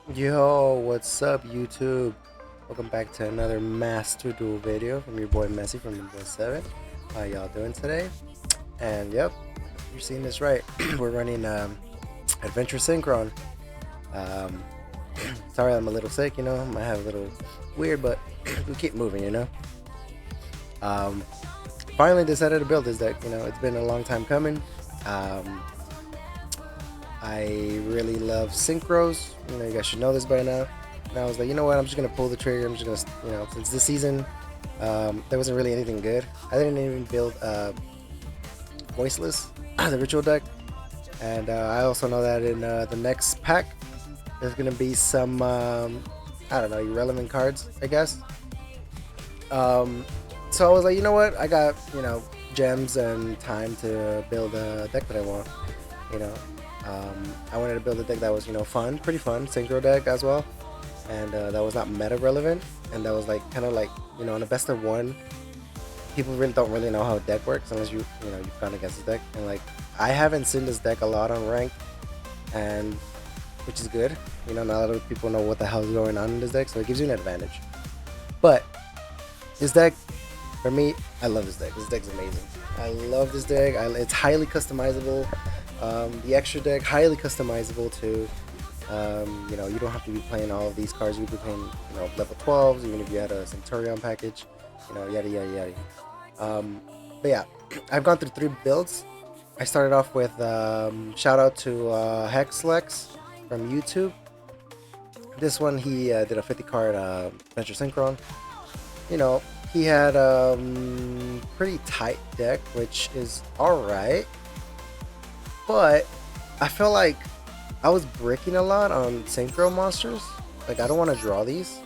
Yo, what's up, YouTube? Welcome back to another Master Duel video from your boy Messi from the Boy 7. How y'all doing today? And yep, you're seeing this right. We're running Adventure Synchron. Um, sorry, I'm a little sick, might have a little weird, but we keep moving, Um, finally decided to build this deck. It's been a long time coming. Um, I really love synchros. You guys should know this by now. And I was like, you know what? I'm just gonna pull the trigger. I'm just gonna, since this season, there wasn't really anything good. I didn't even build Voiceless, the ritual deck, and I also know that in the next pack, there's gonna be some, I don't know, irrelevant cards, I guess. So I was like, you know what? I got, gems and time to build a deck that I want. You know, I wanted to build a deck that was, fun, pretty fun, synchro deck as well, and that was not meta relevant, and that was like kind of like, on a best of one, people really don't really know how a deck works unless you've gone against the deck, and like I haven't seen this deck a lot on rank, and which is good. Not a lot of people know what the hell is going on in this deck, so it gives you an advantage. But this deck, for me, I love this deck. This deck's amazing. I love this deck. It's highly customizable. The extra deck, highly customizable too. You don't have to be playing all of these cards. You could be playing, level 12s, even if you had a Centurion package, yada yada yada. But yeah, I've gone through 3 builds. I started off with shout out to Hexlex from YouTube. This one he did a 50 card Adventure Synchron. He had pretty tight deck, which is alright. But I feel like I was bricking a lot on synchro monsters. Like, I don't want to draw these.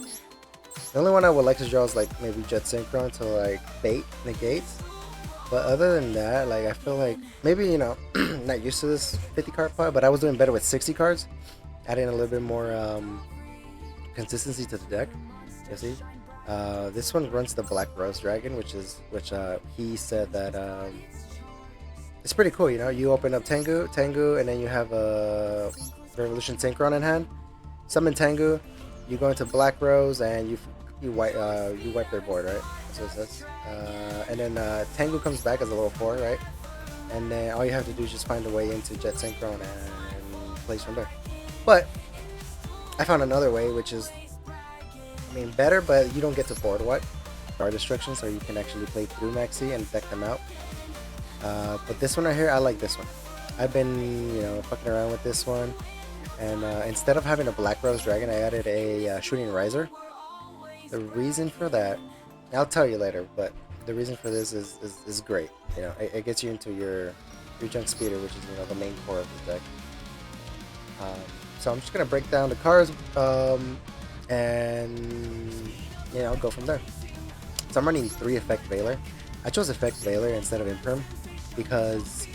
The only one I would like to draw is like maybe Jet Synchron to like bait negates. But other than that, like, I feel like maybe, not used to this 50 card pot, but I was doing better with 60 cards, adding a little bit more consistency to the deck. You see, this one runs the Black Rose Dragon, which he said that it's pretty cool. You open up Tengu, and then you have a Revolution Synchron in hand. Summon Tengu, you go into Black Rose, and you wipe their board, right? That's what it says. And then Tengu comes back as a level 4, right? And then all you have to do is just find a way into Jet Synchron and place from there. But I found another way, which is, better, but you don't get to board what? Guard Destruction, so you can actually play through Maxi and deck them out. But this one right here, I like this one. I've been, fucking around with this one. And instead of having a Black Rose Dragon, I added a Shooting Riser. The reason for that, I'll tell you later, but the reason for this is great. It gets you into your Junk Speeder, which is, the main core of the deck. So I'm just going to break down the cards, and, go from there. So I'm running 3 Effect Veiler. I chose Effect Veiler instead of Imperm because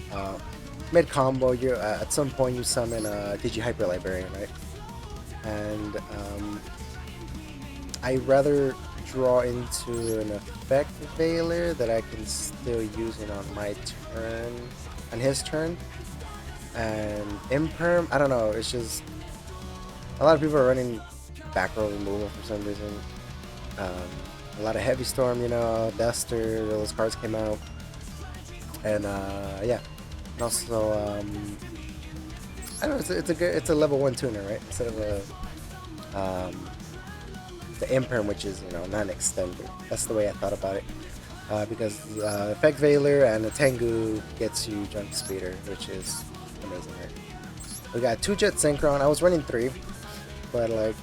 mid combo, you at some point you summon a Digi Hyper Librarian, right? And I rather draw into an Effect Veiler that I can still use it on my turn, on his turn. And Imperm, I don't know, it's just a lot of people are running back row removal for some reason. A lot of Heavy Storm, Duster, those cards came out. And yeah. And also, I don't know, it's a level 1 tuner, right? Instead of the Imperm, which is, not an extender. That's the way I thought about it. Because Effect Veiler and the Tengu gets you Junk Speeder, which is amazing, right? We got 2 Jet Synchron. I was running 3, but like,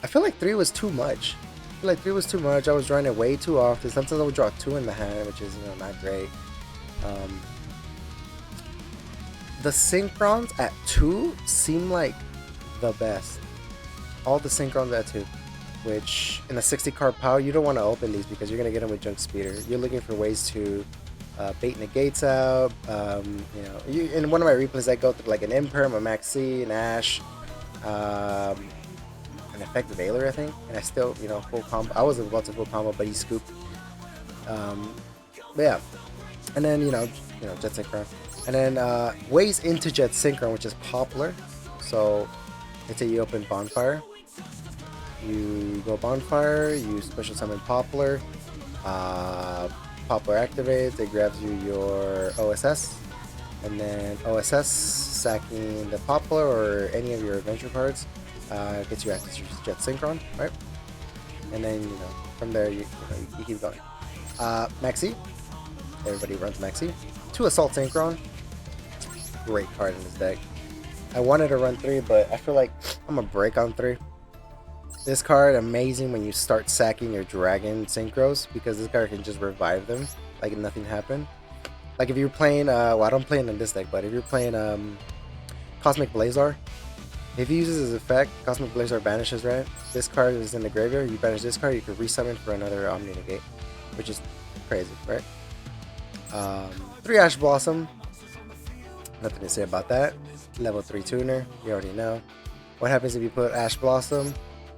I feel like 3 was too much. I was drawing it way too often. Sometimes I would draw 2 in the hand, which is, not great. The Synchrons at 2 seem like the best. All the Synchrons at 2. Which, in a 60 card pile, you don't want to open these because you're going to get them with Junk Speeder. You're looking for ways to bait negates out. In one of my replays, I go through like an Imperm, a Maxi, an Ash, an Effect Veiler, I think, and I still, full combo. I was about to full combo, but he scooped. But yeah, and then Jet Synchron, and then ways into Jet Synchron, which is Poplar. So it's a you open Bonfire, You go Bonfire, you special summon Poplar. Poplar activates, it grabs you your OSS, and then OSS sacking the Poplar or any of your adventure cards gets you access to your Jet Synchron, right? And then from there you keep going. Maxi, everybody runs Maxi. 2 Assault Synchron, great card in this deck. I wanted to run 3, but I feel like I'm gonna break on 3. This card amazing when you start sacking your dragon synchros, because this card can just revive them like nothing happened. Like if you're playing well, I don't play in this deck, but if you're playing Cosmic Blazar, if he uses his effect, Cosmic Blazar banishes, right? This card is in the graveyard, you banish this card, you can resummon for another Omni Negate, which is crazy, right? 3 Ash Blossom, nothing to say about that. Level 3 tuner, you already know. What happens if you put Ash Blossom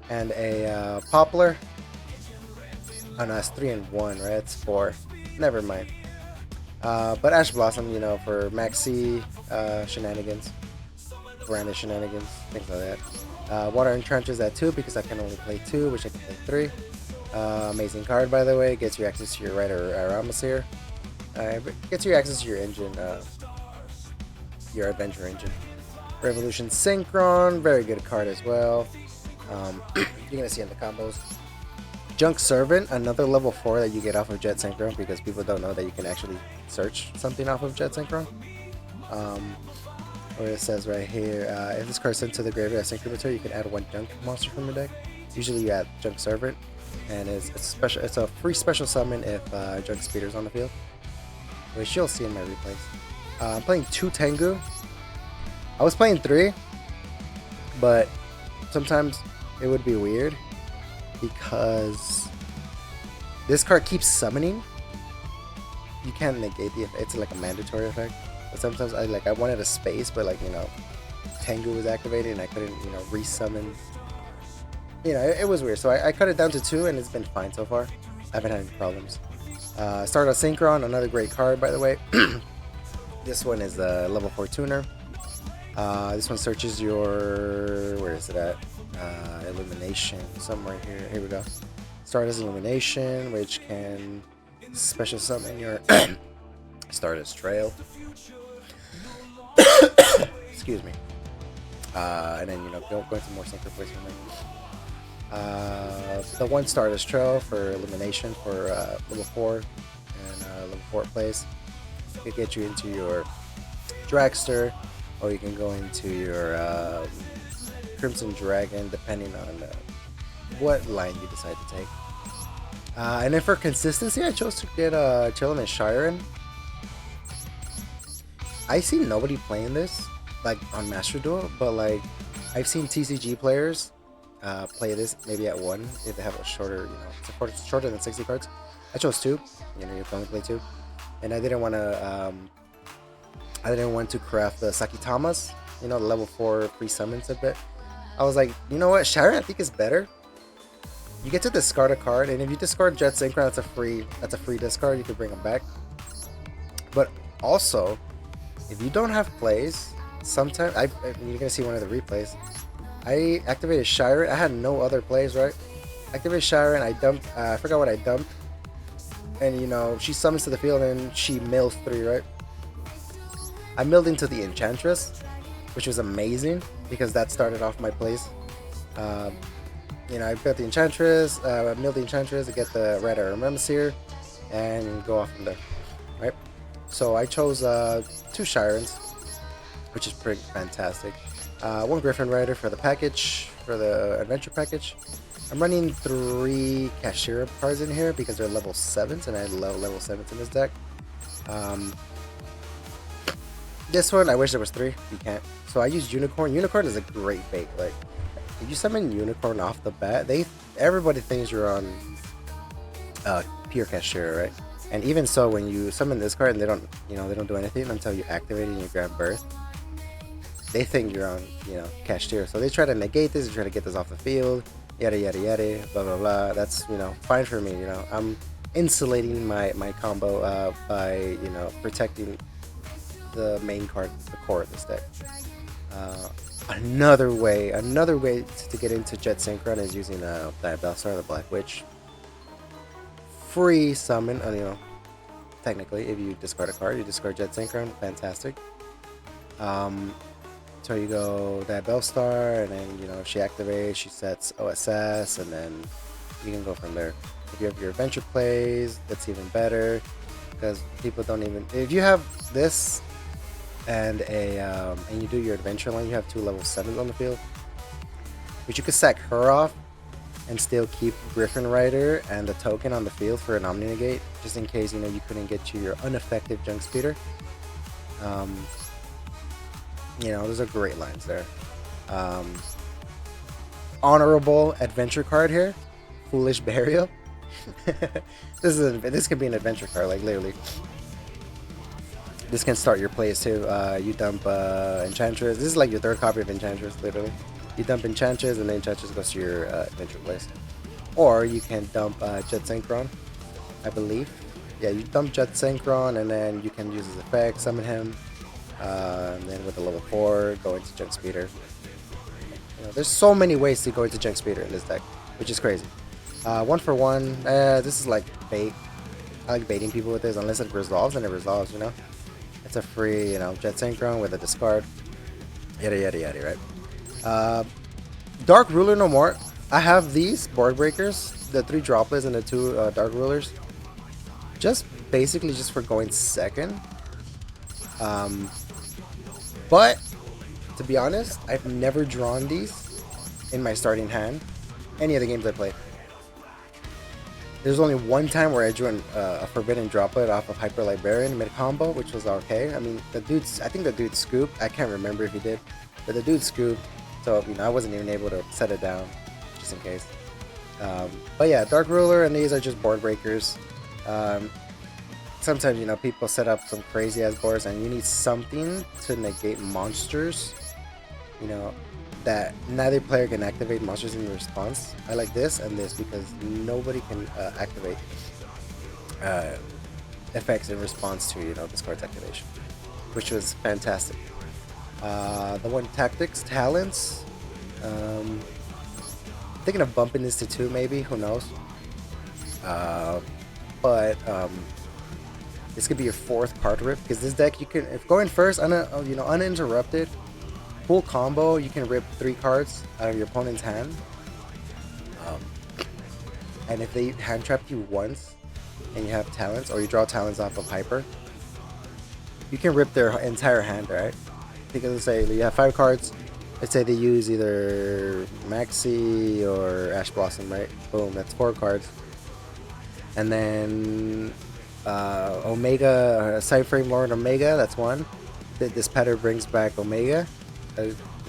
and a Poplar? Oh no, it's 3 and 1, right? It's 4. Never mind. But Ash Blossom, for Maxi shenanigans, Branded shenanigans, things like that. Water Entrenches at 2 because I can only play 2, which I can play 3. Amazing card, by the way. Gets you access to your Rider Aramis. Gets you access to your engine, your adventure engine. Revolution Synchron, very good card as well. You're gonna see in the combos. Junk Servant, another level 4 that you get off of Jet Synchron, because people don't know that you can actually search something off of Jet Synchron. Where it says right here, if this card is sent to the graveyard as Synchron material, you can add 1 junk monster from your deck. Usually you add Junk Servant, and it's special. It's a free special summon if Junk Speeder's on the field, which you'll see in my replays. I'm playing 2 Tengu. I was playing 3, but sometimes it would be weird because this card keeps summoning. You can't negate the effect. It's like a mandatory effect. But sometimes I wanted a space, but Tengu was activated and I couldn't resummon. It was weird. So I cut it down to 2 and it's been fine so far. I haven't had any problems. Stardust Synchron, another great card, by the way. This one is the level 4 tuner. This one searches your, where is it at? Illumination, somewhere here. Here we go. Stardust Illumination, which can special summon your Stardust Trail. Excuse me. And then go into more sync replacement. The 1 Stardust Trail for Illumination for level 4 and level 4 place. It could get you into your Dragster, or you can go into your Crimson Dragon, depending on what line you decide to take. And then for consistency, I chose to get Chillin' and Shiren. I see nobody playing this on Master Duel, but I've seen TCG players play this maybe at 1 if they have a shorter, it's shorter than 60 cards. I chose 2. You can only play 2, and I didn't want to craft the Sakitamas, the level 4 free summons a bit. I was like, you know what, Shiren I think is better. You get to discard a card, and if you discard Jet Synchron, that's a free discard. You can bring them back. But also, if you don't have plays, sometimes you're gonna see one of the replays. I activated Shiren. I had no other plays, right? Activated Shiren. I dumped. I forgot what I dumped, and she summons to the field and she mills 3, right? I milled into the Enchantress, which was amazing because that started off my plays. I built the Enchantress, milled the Enchantress to get the Red Aramis here, and go off from there, right? So I chose 2 Shirens, which is pretty fantastic. 1 Griffin Rider for the package, for the adventure package. I'm running 3 Cashier cards in here because they're level 7s, and I love level 7s in this deck. This one, I wish there was 3. You can't. So I use Unicorn. Unicorn is a great bait. If you summon Unicorn off the bat, everybody thinks you're on pure Cashier, right? And even so, when you summon this card and they don't do anything until you activate it and you grab Birth, they think you're on, Cashier. So they try to negate this, they try to get this off the field, yada yada yada, blah blah blah. That's fine for me. I'm insulating my combo by protecting the main card, the core of this deck. Another way to get into Jet Synchron is using Diabellstar, the Black Witch. Free summon, technically, if you discard a card, you discard Jet Synchron, fantastic. So you go Diabellstar, and then, she activates, she sets OSS, and then you can go from there. If you have your adventure plays, that's even better, because people don't even, if you have this and and you do your adventure line, you have 2 level 7s on the field, but you could sack her off and still keep Griffin Rider and the token on the field for an Omni Negate, just in case you couldn't get to your unaffected Junk Speeder. Those are great lines there. Honorable adventure card here, Foolish Burial. This could be an adventure card, like literally. This can start your plays too. You dump Enchantress. This is like your 3rd copy of Enchantress, literally. You dump Enchantress, and then Enchantress goes to your adventure plays. Or you can dump Jet Synchron, I believe. Yeah, you dump Jet Synchron, and then you can use his effect, summon him, and then with a level 4, go into Junk Speeder. There's so many ways to go into Junk Speeder in this deck, which is crazy. 1-for-1, this is like bait. I like baiting people with this, unless it resolves, and it resolves, It's a free, Jet Synchron with a discard. Yada yada yada, right? Dark Ruler no more. I have these board breakers, the 3 droplets and the 2 Dark Rulers. Basically just for going second. But to be honest, I've never drawn these in my starting hand. Any of the games I played. There's only one time where I drew a Forbidden Droplet off of Hyper Librarian mid combo, which was okay. I mean, I think the dude scooped. I can't remember if he did, but the dude scooped. So I wasn't even able to set it down, just in case. But yeah, Dark Ruler and these are just board breakers. Sometimes people set up some crazy ass boards, and you need something to negate monsters. That neither player can activate monsters in response. I like this and this because nobody can activate effects in response to this card's activation, which was fantastic. The one Tactics Talents, thinking of bumping this to 2 maybe, who knows. But this could be your 4th card rip, because this deck you can, if going first uninterrupted, full combo, you can rip 3 cards out of your opponent's hand. And if they hand trap you once and you have talents, or you draw talents off of Hyper, you can rip their entire hand, right? Because let's say you have 5 cards, let's say they use either Maxi or Ash Blossom, right? Boom, that's 4 cards. And then Omega, Sideframe Lord Omega, that's 1. This pattern brings back Omega.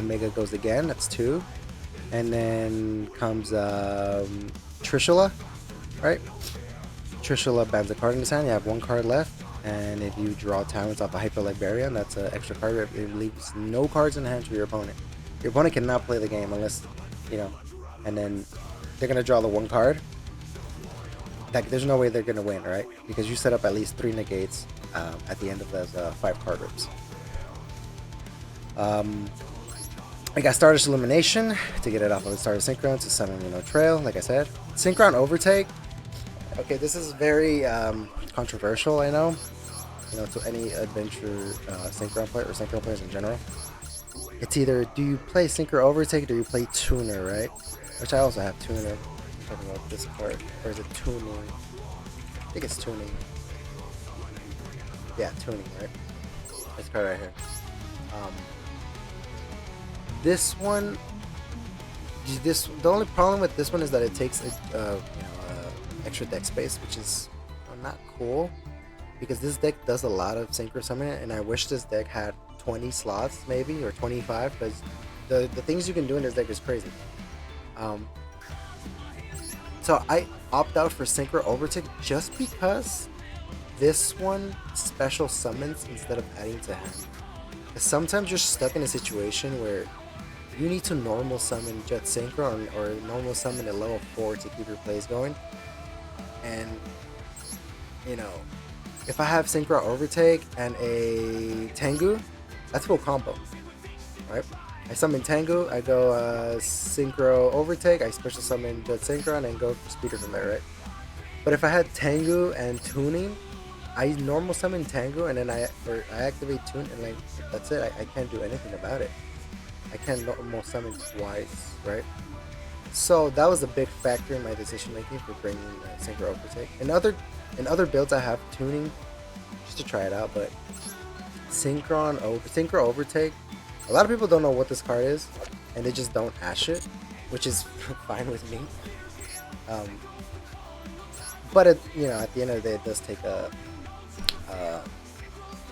Omega goes again, that's 2. And then comes Trishula, right? Trishula bans a card in his hand, you have 1 card left. And if you draw talents off a Hyper Librarian, that's an extra card. It leaves no cards in the hand for your opponent. Your opponent cannot play the game unless, and then they're going to draw the 1 card. Like, there's no way they're going to win, right? Because you set up at least 3 negates at the end of those 5 card rips. I got Stardust Illumination to get it off of the Stardust Synchron to summon, Trail, like I said. Synchron Overtake. Okay, this is very controversial, I know. To any adventure Synchron player or Synchron players in general. It's either do you play Synchro Overtake or do you play Tuner, right? Which I also have Tuner. I'm talking about this card. Or is it Tuning? I think it's Tuning. Yeah, Tuning, right? This card right here. This one, the only problem with this one is that it takes extra deck space, which is not cool, because this deck does a lot of Synchro Summon, and I wish this deck had 20 slots maybe, or 25, because the things you can do in this deck is crazy. So I opt out for Synchro Overtake just because this one special summons instead of adding to hand. Sometimes you're stuck in a situation where you need to normal summon Jet Synchron or normal summon at level 4 to keep your plays going. And, if I have Synchro Overtake and a Tengu, that's full combo, right? I summon Tengu, I go Synchro Overtake, I special summon Jet Synchron, and go for Speeder from there, right? But if I had Tengu and Tuning, I normal summon Tengu and then I activate Tune, and like that's it. I can't do anything about it. I can't normal summon twice, right? So that was a big factor in my decision making for bringing Synchro Overtake. In other builds, I have Tuning just to try it out, but Synchro Overtake. A lot of people don't know what this card is, and they just don't ash it, which is fine with me. But at the end of the day, it does take a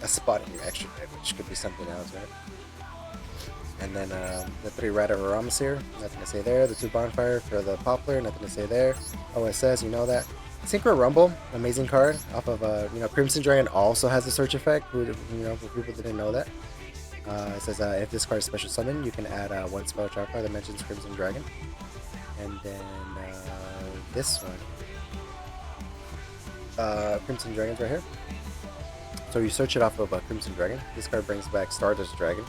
spot in your extra deck, which could be something else, right? And then the 3 red of Ramsir, nothing to say there. The 2 bonfire for the Poplar, nothing to say there. OSS, you know that. Synchro Rumble, amazing card off of Crimson Dragon also has a search effect. For people didn't know that. It says if this card is special summon, you can add 1 spell trap card that mentions Crimson Dragon. And then this one, Crimson Dragon's right here. So you search it off of Crimson Dragon. This card brings back Stardust Dragon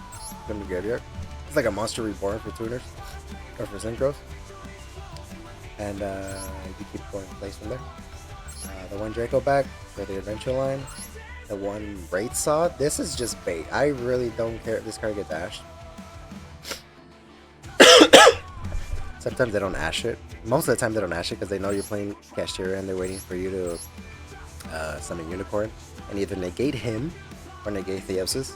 from the graveyard. It's like a monster reborn for tuners or for synchros. And you keep going in place from there. The 1 Draco back for the adventure line. The 1 Wraith Saw. This is just bait. I really don't care if this card gets dashed. Sometimes they don't ash it. Most of the time they don't ash it because they know you're playing Cashier and they're waiting for you to summon Unicorn and either negate him or negate Theosis.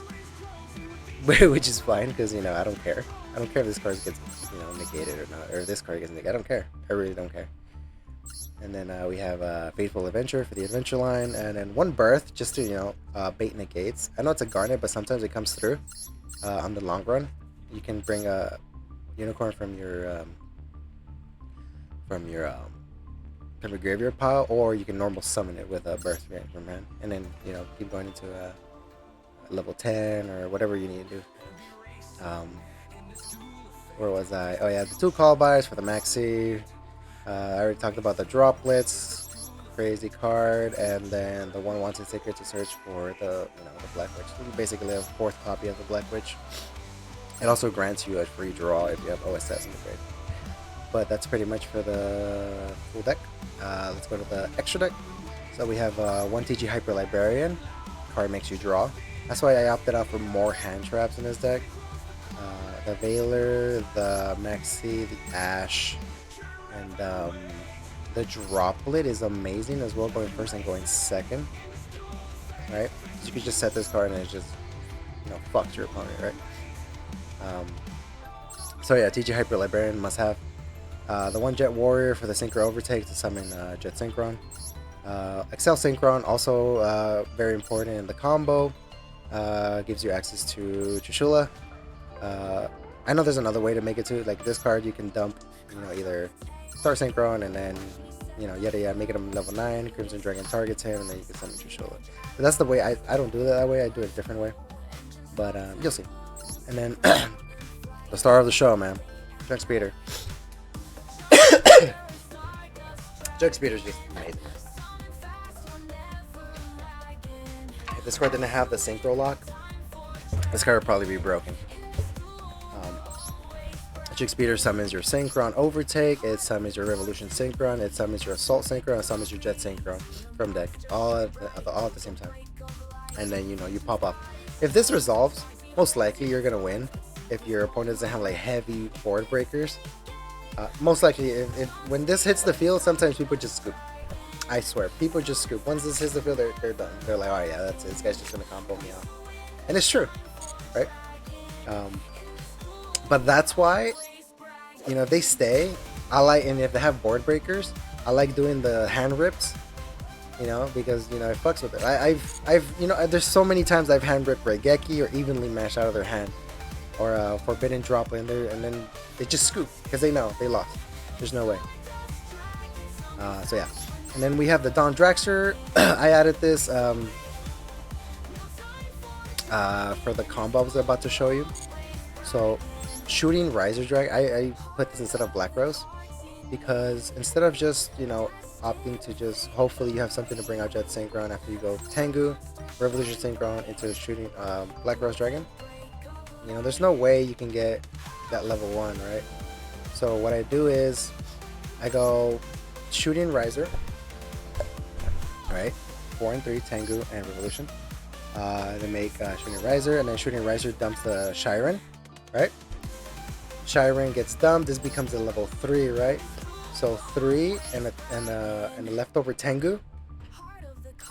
Which is fine because, I don't care. I don't care if this card gets, negated or not. Or if this card gets negated. I don't care. I really don't care. And then we have Faithful Adventure for the adventure line. And then 1 Birth just to, bait negates. I know it's a Garnet, but sometimes it comes through on the long run. You can bring a Unicorn from your graveyard pile, or you can normal summon it with a Birth from hand. And then, keep going into level 10 or whatever you need to do. Where was I? Oh yeah, the 2 call buys for the Maxi. I already talked about the droplets, crazy card, and then the 1 wanted ticket to search for the the Black Witch. So you basically have a 4th copy of the Black Witch. It also grants you a free draw if you have OSS in the grade. But that's pretty much for the full deck. Let's go to the extra deck. So we have 1 TG Hyper Librarian. Card makes you draw. That's why I opted out for more hand traps in this deck. The Veiler, the Maxi, the Ash, and the Droplet is amazing as well, going first and going second. Right? So you can just set this card and it just, fucks your opponent, right? So yeah, TG Hyper Librarian must have. The 1 Jet Warrior for the Synchro Overtake to summon Jet Synchron. Excel Synchron, also very important in the combo. Gives you access to Trishula. I know there's another way to make it too. Like this card, you can dump, either Star Synchron and then, yada, make it a level 9. Crimson Dragon targets him, and then you can summon Trishula. But that's the way. I don't do it that way. I do it a different way. But you'll see. And then the star of the show, man, Junk Speeder. Junk Speeder's just amazing. If this card didn't have the Synchro lock, this card would probably be broken. Junk Speeder summons your Synchron Overtake, it summons your Revolution Synchron, it summons your Assault Synchron, it summons your Jet Synchron from deck, all at the same time. And then, you pop up. If this resolves, most likely you're going to win. If your opponent doesn't have, heavy board breakers. Most likely, if when this hits the field, sometimes people just scoop. I swear, people just scoop. Once this hits the field, they're done. They're like, oh yeah, that's it. This guy's just gonna combo me out, and it's true, right? But that's why, if they stay, and if they have board breakers, I like doing the hand rips, because it fucks with it. I've there's so many times I've hand ripped Raigeki or evenly mashed out of their hand. Or a Forbidden Droplet in there, and then they just scoop because they know they lost. There's no way. So yeah, and then we have the Don Draxter. I added this for the combo I was about to show you. So shooting Riser Drag, I put this instead of Black Rose because instead of just opting to just hopefully you have something to bring out Jet Synchron after you go Tengu, Revolution Synchron into shooting Black Rose Dragon. You know, there's no way you can get that level 1, right? So what I do is I go Shooting Riser, right? 4 and 3, Tengu and Revolution. They make Shooting Riser, and then Shooting Riser dumps the Shiren, right? Shiren gets dumped. This becomes a level 3, right? So 3 and the leftover Tengu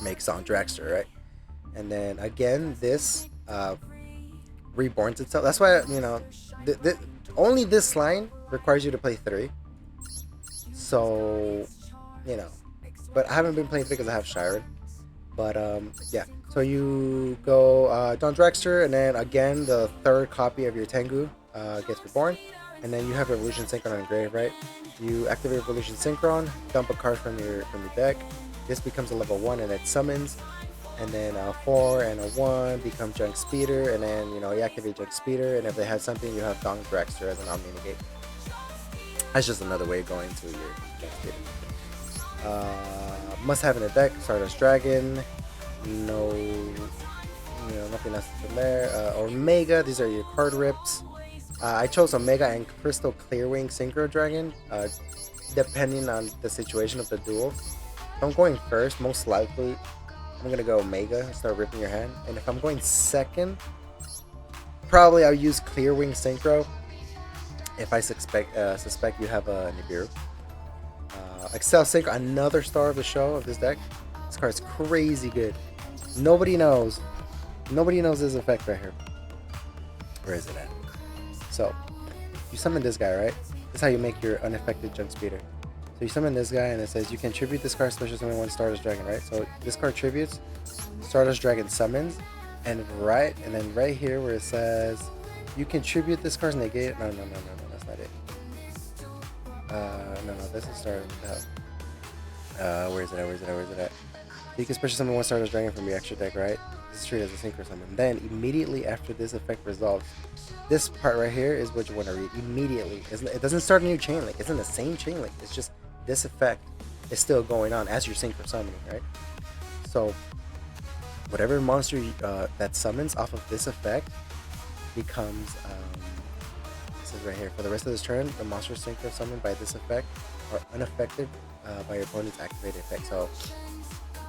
makes on Dragster, right? And then again, this reborns itself. That's why, you know, only this line requires you to play 3. So, you know, but I haven't been playing 3 because I have Shiren. But yeah, so you go Don Dragster, and then again the 3rd copy of your Tengu gets reborn, and then you have Revolution Synchron on grave, right? You activate Revolution Synchron, dump a card from your deck. This becomes a level 1 and it summons, and then 4 and a 1 becomes Junk Speeder, and then, you know, you activate Junk Speeder, and if they have something, you have Don Dragster as an Omni Negate. That's just another way of going to your Junk Speeder. Must have in the deck Stardust Dragon. No, you know, nothing else from there. Omega, these are your card rips. I chose Omega and Crystal Clearwing Synchro Dragon, depending on the situation of the duel. If I'm going first, most likely I'm gonna go Omega and start ripping your hand. And if I'm going second, probably I'll use Clearwing Synchro if I suspect you have a Nibiru. Excel Synchro, another star of the show of this deck. This card's crazy good. Nobody knows this effect right here. Where is it at? So, you summon this guy, right? This is how you make your unaffected Junk Speeder. So you summon this guy, and it says you can tribute this card special summon 1 Stardust Dragon, right? So this card tributes, Stardust Dragon summons, and then right here where it says you can tribute this card's negate. No, that's not it. No, this is Stardust. Where is it at? You can special summon 1 Stardust Dragon from your extra deck, right? This is treated as a synchro summon. Then immediately after this effect resolves, this part right here is what you want to read. Immediately, it doesn't start a new chain link. It's in the same chain link. It's just this effect is still going on as you're synchro summoning, right? So whatever monster that summons off of this effect becomes this is right here. For the rest of this turn, the monsters synchro summoned by this effect are unaffected by your opponent's activated effect. So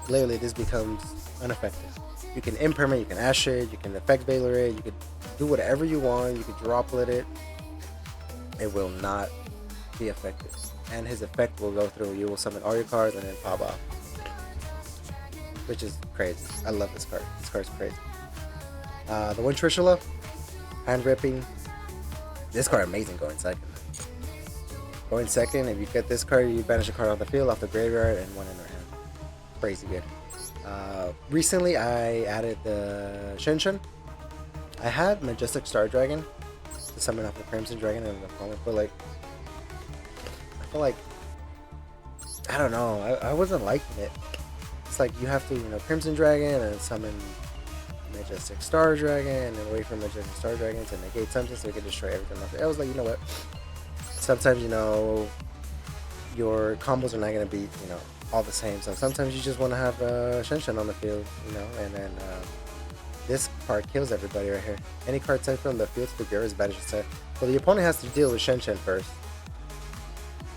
literally this becomes unaffected. You can impermanent, you can ash it, you can effect Veiler it, you can do whatever you want, you can droplet it. It will not be affected. And his effect will go through. You will summon all your cards and then pop off. Which is crazy. I love this card. This card's crazy. The one Trishula, hand ripping. This card amazing going second. Going second, if you get this card, you banish a card off the field, off the graveyard, and 1 in their hand. Crazy good. Recently I added the Shenshin. I had Majestic Star Dragon to summon off the Crimson Dragon and the opponent, but like I feel like I don't know, I wasn't liking it. It's like you have to, you know, Crimson Dragon and summon Majestic Star Dragon and then wait for Majestic Star Dragon to negate something so you can destroy everything. I was like, you know what? Sometimes, you know, your combos are not gonna be, you know, all the same. So sometimes you just want to have Shenshin on the field, you know, and then this part kills everybody right here. Any card type from the field to the graveyard is banished set. So the opponent has to deal with Shenshin first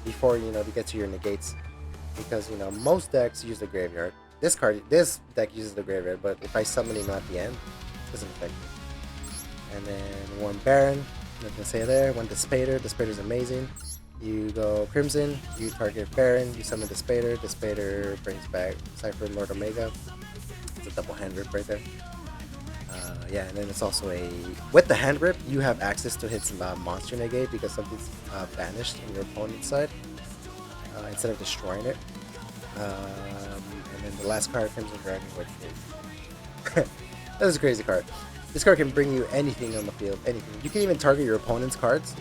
before, you know, to get to your negates, because, you know, most decks use the graveyard. This deck uses the graveyard, but if I summon him at the end, it doesn't affect me. And then 1 Baron, nothing to say there. 1 Despater. Despater's amazing. You go Crimson, you target Baron, you summon the Spader brings back Cypher Lord Omega. It's a double hand rip right there. Yeah, and then it's also with the hand rip, you have access to hit some monster negate because something's banished on your opponent's side instead of destroying it. And then the last card, Crimson Dragon, which is that is a crazy card. This card can bring you anything on the field, anything. You can even target your opponent's cards.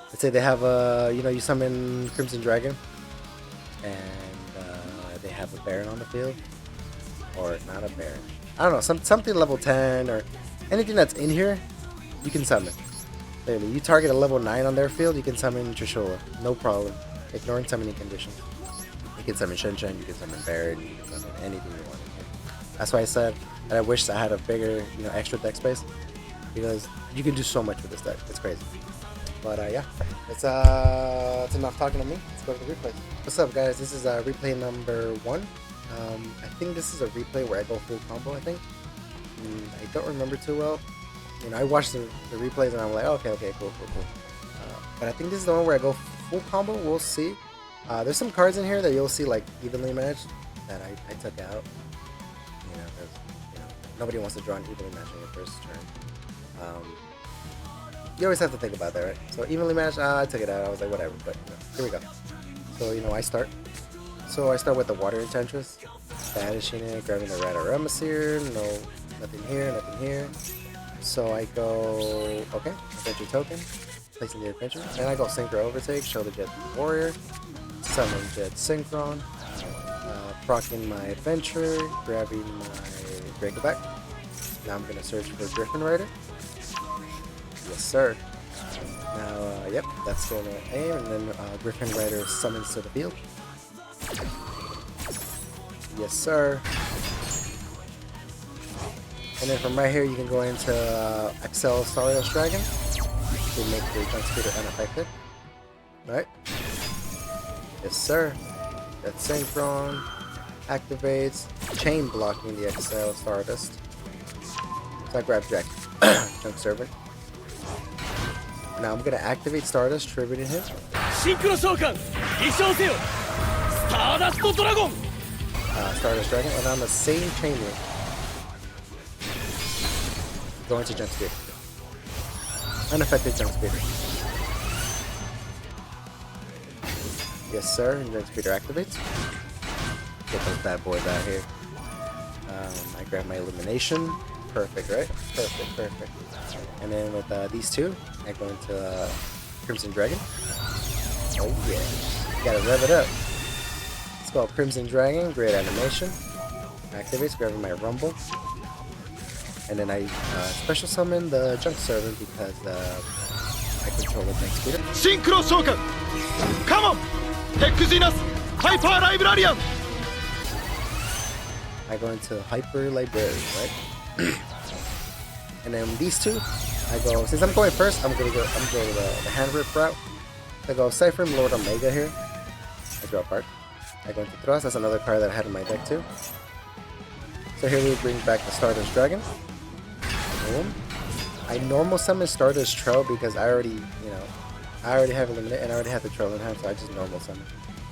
Let's say they have you know, you summon Crimson Dragon, and they have a Baron on the field, or not a Baron. I don't know, something level 10 or anything that's in here, you can summon. Literally, you target a level 9 on their field, you can summon Trishula, no problem, ignoring summoning conditions. You can summon Shenshin, you can summon Baron, you can summon anything you want. That's why I said that I wish I had a bigger, you know, extra deck space. because you can do so much with this deck. It's crazy. But yeah, it's enough talking to me. Let's go to the replay. What's up, guys? This is replay number 1. I think this is a replay where I go full combo. I think. I don't remember too well. You know, I watched the replays and I'm like, okay, cool. But I think this is the one where I go full combo. We'll see. There's some cards in here that you'll see like evenly matched that I took out. You know, because nobody wants to draw an evenly match on your first turn. You always have to think about that, right? So evenly matched, I took it out. I was like, whatever. But here we go. So I start. So I start with the Water Enchantress, banishing it, grabbing the Red Aramaseer. No, nothing here. So I go, okay, Adventure Token, placing the Adventure. Then I go Synchro Overtake, show the Jet Warrior, summon Jet Synchron, proccing my Adventure, grabbing my Draco back. Now I'm gonna search for Griffin Rider. Yes, sir. Now, yep, that's gonna aim, and then Griffin Rider summons to the field. Yes, sir. And then from right here, you can go into Excel Stardust Dragon to make the Junk Speeder unaffected. Right? Yes, sir. That Synchron activates, chain blocking the Excel Stardust. So I grab Junk Servant. Now I'm gonna activate Stardust, tributing him. Synchron! Stardust Dragon! Stardust Dragon, and on the same chain link, go into Junk Speeder. Unaffected Junk Speeder. Yes, sir, and Junk Speeder activates. Get those bad boys out here. I grab my Illumination. Perfect, right? Perfect. And then with these two, I go into Crimson Dragon. Oh yeah, gotta rev it up. It's called Crimson Dragon, great animation. Activates, grabbing my Rumble. And then I special summon the Junk Servant because I control the Junk Speeder. Synchro Shoutout! Come on! Texinus Hyper Librarian! I go into Hyper Librarian, right? And then these two, I go, since I'm going first, I'm gonna go the hand rip route. I go Cypher Lord Omega here. I draw a card. I go into Thrust, that's another card that I had in my deck too. So here we bring back the Stardust Dragon. Boom. I normal summon Stardust Trail because I already have Eliminate and I already have the Trail in hand, so I just normal summon.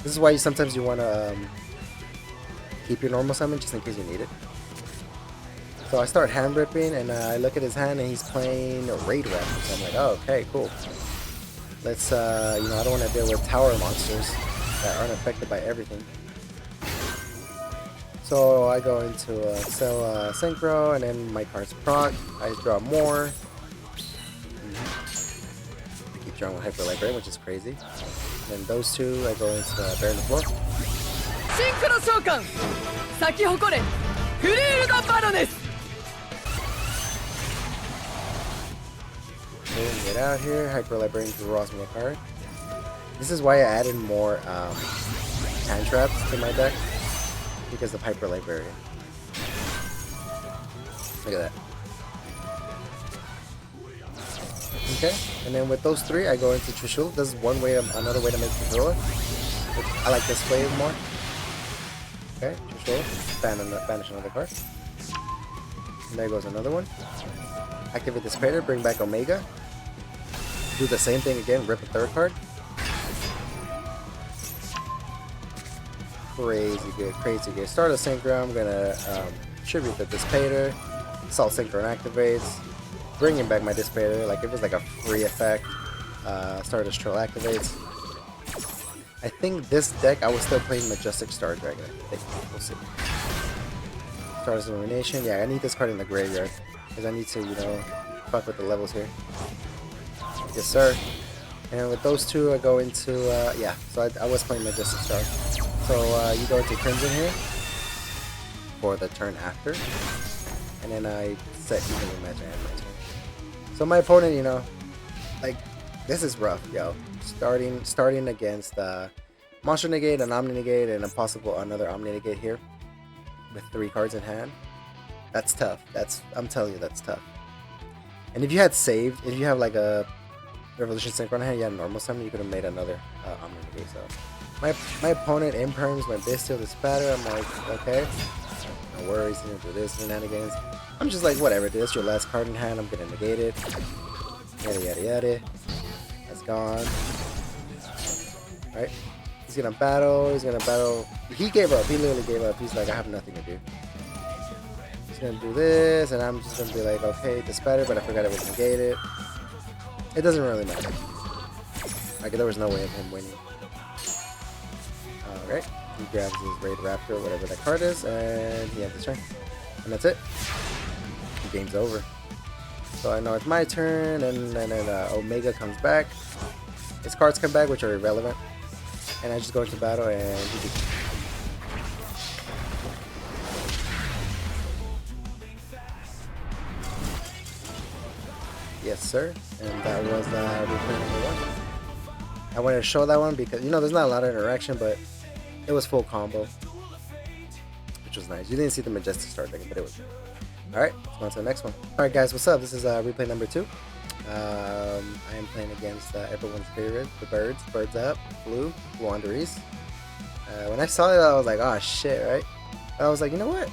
This is why sometimes you wanna keep your normal summon just in case you need it. So I start hand ripping and I look at his hand and he's playing a Raid Rep. So I'm like, oh, okay, cool. Let's, I don't want to deal with tower monsters that aren't affected by everything. So I go into Synchro and then my cards proc. I draw more. I keep drawing with Hyper Librarian, which is crazy. And then those two, I go into Bear on the Floor. Synchro Shoutout! Saki Hokore! Clear the Baroness! Boom, get out here. Hyper Librarian draws me a card. This is why I added more hand traps to my deck because of Hyper Librarian. Look at that. Okay, and then with those three, I go into Trishula. This is another way to make Trishula. I like this way more. Okay, Trishula. Banish another card. And there goes another one. Activate the Spider, bring back Omega. Do the same thing again, rip a third card. Crazy good. Start a Synchron, I'm gonna tribute the Dispater. Salt Synchron activates. Bringing back my Dispater, like it was like a free effect. Stardust Troll activates. I think this deck I was still playing Majestic Star Dragon. I think we'll see. Stardust Illumination, yeah, I need this card in the graveyard. Because I need to, fuck with the levels here. Yes, sir. And with those two, I go into, so I was playing Majestic Star. So you go into Crimson here for the turn after. And then I set evenly match and my turn. So my opponent, this is rough, yo. Starting against Monster Negate, an Omni Negate, and another Omni Negate here. With 3 cards in hand. That's tough. I'm telling you, that's tough. And if you had saved, if you have like a Revolution Synchron hand, you had normal summon, you could have made another Omni Negate. So my opponent imperms my Bestial to spatter. I'm like, okay, no worries, he's gonna do this shenanigans. I'm just like, whatever, dude, that's your last card in hand, I'm gonna negate it. Yada yada yada. That's gone. Right? He's gonna battle, he gave up, he literally gave up. He's like, I have nothing to do. He's gonna do this, and I'm just gonna be like, okay, the spatter, but I forgot it was negated. It doesn't really matter. Like, there was no way of him winning. Alright, he grabs his Raid Raptor, whatever that card is, and he ends his turn. And that's it. The game's over. So I know it's my turn, and then Omega comes back. His cards come back, which are irrelevant. And I just go into battle, and he beats. Yes, sir. And that was replay number 1. I wanted to show that one because, you know, there's not a lot of interaction, but it was full combo, which was nice. You didn't see the Majestic start thing, but it was good. Alright, let's go on to the next one. Alright, guys, what's up? This is replay number 2. I am playing against everyone's favorite, the Birds. Birds Up, Blue Wanderers. When I saw it, I was like, oh shit, right? But I was like, you know what?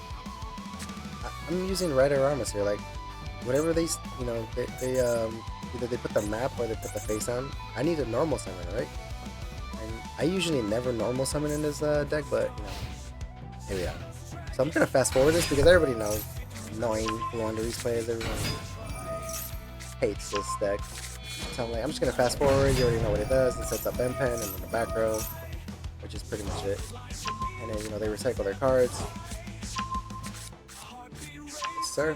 I'm using Red Aramis here. Like, whatever they, you know, they either they put the map or they put the face on. I need a normal summon, right? And I usually never normal summon in this deck, but you know, here we are. So I'm gonna fast forward this because everybody knows. Annoying Wanderers players, everyone hates this deck. So I'm like, I'm just gonna fast forward. You already know what it does. It sets up M Pen and then the back row, which is pretty much it. And then, you know, they recycle their cards. Yes, sir.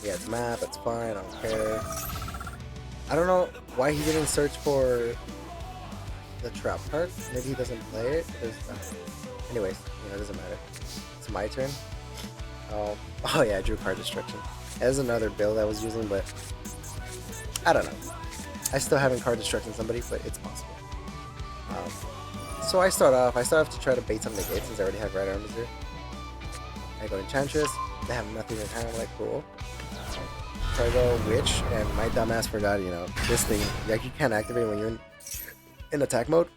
Yeah, it's map, that's fine, I don't care. I don't know why he didn't search for the trap card. Maybe he doesn't play it. Anyways, you know, it doesn't matter. It's my turn. Oh yeah, I drew card destruction. There's another build I was using, but I don't know. I still haven't card destruction somebody, but it's possible. So I start off to try to bait some negates since I already have Red Armies here. I go Enchantress. They have nothing in hand. I'm like, cool. So I go Witch, and my dumbass forgot, you know, this thing, like, you can't activate when you're in attack mode.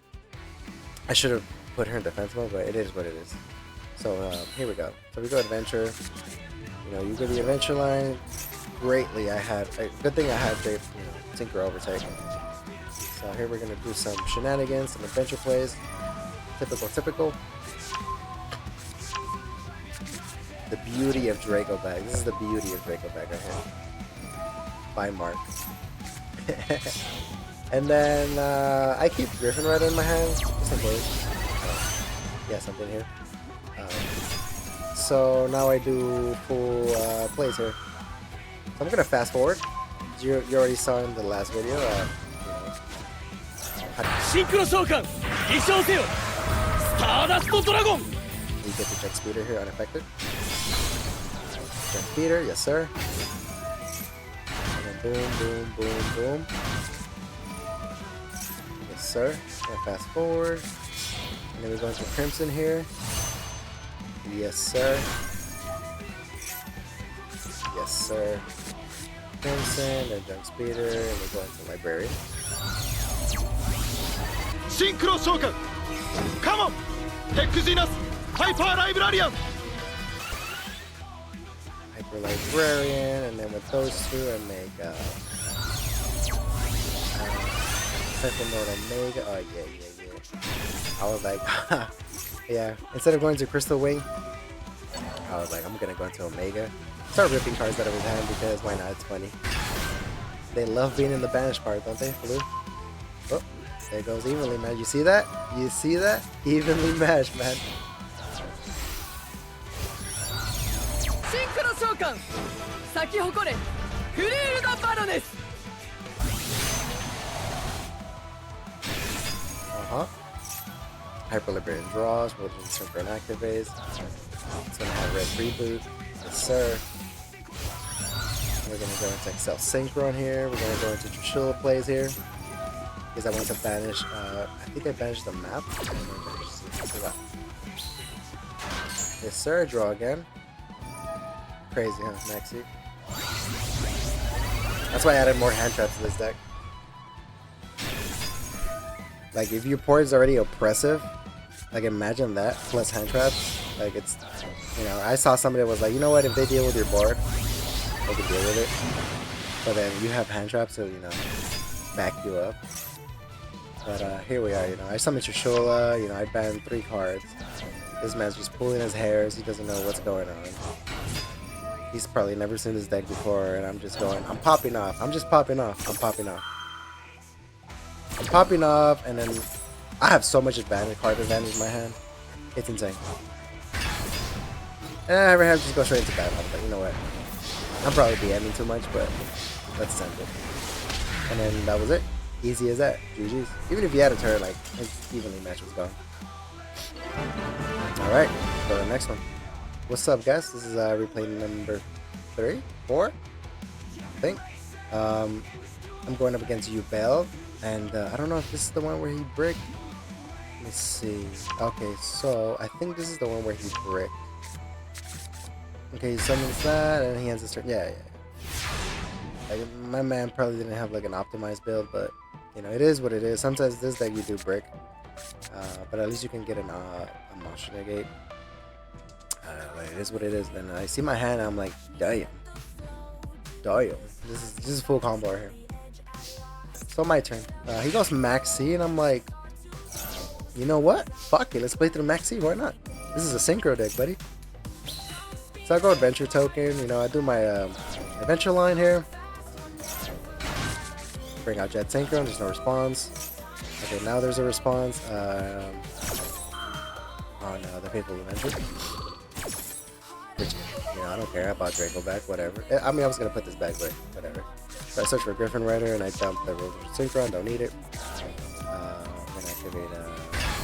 I should have put her in defense mode, but it is what it is. So here we go. So we go Adventure. You know, you go the Adventure line. Greatly, good thing I had the, you know, Tinker Overtake. So here we're gonna do some shenanigans, some adventure plays. Typical. The beauty of Draco Bag. This is the beauty of Draco Bag right here. By Mark. And then I keep Griffin Rider in my hand, just in case. Yeah, something here. So now I do full plays here. So I'm gonna fast forward. You already saw in the last video. Synchro Shoutout! Stardust Dragon! We get the Jet Speeder here unaffected. Jet Speeder, yes sir. And then boom. Yes sir. Gonna fast forward. And then we're going to Crimson here. Yes sir. Yes sir. Crimson, and Junk Speeder, and we're going to Librarian. Synchro Shoutout! Come on! Tech Zenus! Hyper Librarian! Hyper Librarian, and then with those two, I make Second Node Omega. Oh yeah. I was like, yeah. Instead of going to Crystal Wing, I was like, I'm gonna go into Omega. Start ripping cards out of his hand because why not? It's funny. They love being in the banish part, don't they, Blue? Oh, there goes evenly, man. You see that? You see that? Evenly matched, man. Synchron Shoutout! 咲き誇れフリールダバロネス Hyper Librarian draws, we'll do Synchron activates. It's gonna have red reboot. Yes, sir. We're gonna go into Excel Synchron here. We're gonna go into Trishula plays here. Because I want to banish, I think I banished the map. Yes, sir. Draw again. Crazy, huh, Maxi? That's why I added more hand traps to this deck. Like, if your board is already oppressive, like, imagine that plus hand traps. Like, it's, you know, I saw somebody that was like, you know what, if they deal with your board, they can deal with it. But then you have hand traps to, you know, back you up. But here we are, you know, I summoned Shoshula, you know, I banned 3 cards. This man's just pulling his hairs, he doesn't know what's going on. He's probably never seen this deck before, and I'm just going, I'm popping off, I'm just popping off, I'm popping off. I'm popping off, and then I have so much advantage, card advantage in my hand. It's insane. And I ever have to just go straight into battle, but you know what? I'm probably DMing too much, but let's send it. And then that was it. Easy as that. GG's. Even if you had a turn, like, it's evenly match was gone. Alright, go to the next one. What's up, guys? This is replay number 3? 4? I think. I'm going up against Ubel. And I don't know if this is the one where he bricked. Let me see. Okay, so I think this is the one where he bricked. Okay, he summons that, and he ends his turn. Yeah. Like, my man probably didn't have like an optimized build, but you know, it is what it is. Sometimes this deck you do brick, but at least you can get a monster negate. But it is what it is. Then I see my hand, and I'm like, damn. This is full combo right here. So my turn. He goes Max C, and I'm like, you know what? Fuck it, let's play through Max C. Why not? This is a synchro deck, buddy. So I go adventure token. You know, I do my adventure line here. Bring out Jet Synchron. There's no response. Okay, now there's a response. Oh no, the Faithful Adventure. Which, you know, I don't care about Draco back. Whatever. I mean, I was gonna put this back, but whatever. So I search for Griffin Rider and I dump the Synchron. Don't need it. I'm gonna activate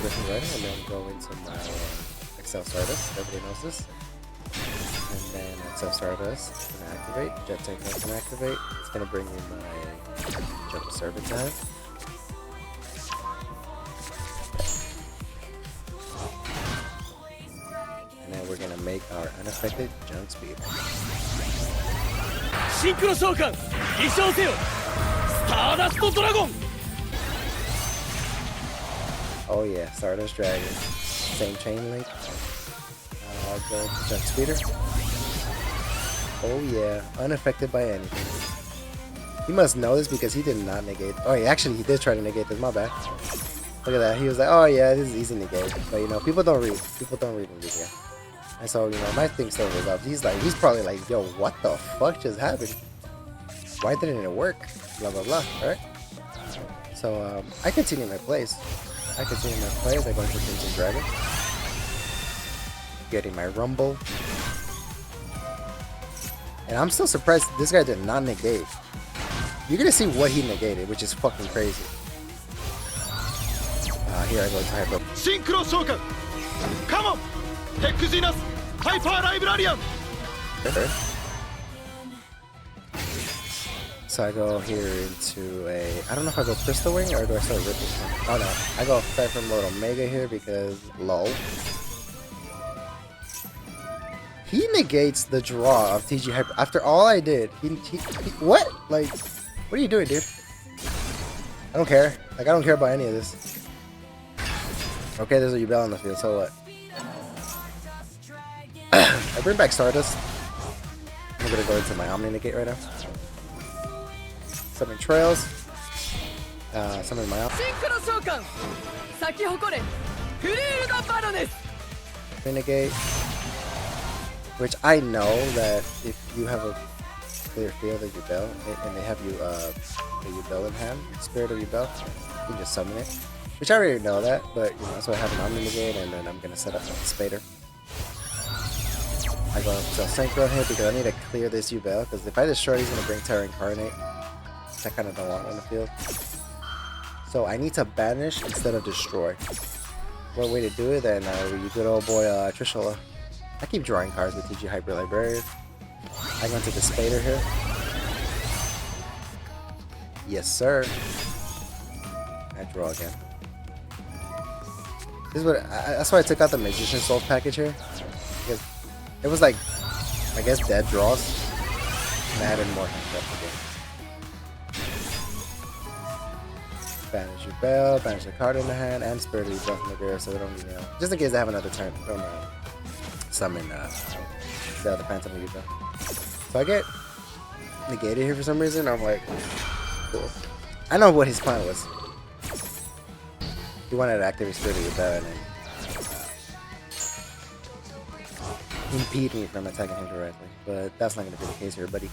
Griffin Rider and then go into my Excel Stardust. Everybody knows this. And then Excel Stardust can activate. Jet Synchron can activate. It's gonna bring me my Jump Servant time. And then we're gonna make our unaffected jump speed. Synchro Shoutout! 飛翔せよ! Stardust Dragon! Oh yeah, Stardust Dragon. Same chain link. I'll go into Jump Speeder. Oh yeah, unaffected by anything. He must know this because he did not negate. Oh, he did try to negate this. My bad. Look at that. He was like, oh yeah, this is easy negate. But you know, people don't read. People don't read in here. And so, you know, my thing still was up. He's probably like, yo, what the fuck just happened? Why didn't it work? Blah blah blah. Right? So I continue my plays. I go into Crimson Dragon. Getting my Rumble. And I'm still surprised this guy did not negate. You're gonna see what he negated, which is fucking crazy. Here I go to Hyper. Synchro Shoutout! Come on! Tech Zenus! Hyper Librarian! So I go here into a... I don't know if I go Crystal Wing or do I start ripping? Oh no, I go Cypher Mode Omega here because lol. He negates the draw of TG Hyper. After all I did, he what? Like, what are you doing, dude? I don't care. Like, I don't care about any of this. Okay, there's a Ubel on the field, so what? I bring back Stardust. I'm gonna go into my Omni Negate right now. Summon Trails. Summon my Omni. Negate. Which I know that if you have a clear field of Ubel and they have you the Ubel in hand, Spirit of Ubel, you can just summon it. Which I already know that, but you know, so I have an Omni Negate and then I'm gonna set up a Spader. I go to Synchron here because I need to clear this Ubel, because if I destroy it, he's gonna bring Terra Incarnate, which I kinda don't want on the field. So I need to banish instead of destroy. What way to do it then? You good old boy Trishula. I keep drawing cards with TG Hyper Librarian. I go into the Spader here. Yes, sir. I draw again. This is what that's why I took out the Magician Souls package here. Because it was like I guess dead draws. Mad and more handcuff again. Banish your bell, banish the card in the hand, and spirit of yourself in the grave, so they don't, just in case they have another turn, don't summon the other phantom of Yuba. So I get negated here for some reason. I'm like, cool. I know what his plan was. He wanted to activate spirit of Yuba and then impede me from attacking him directly, but that's not going to be the case here, buddy.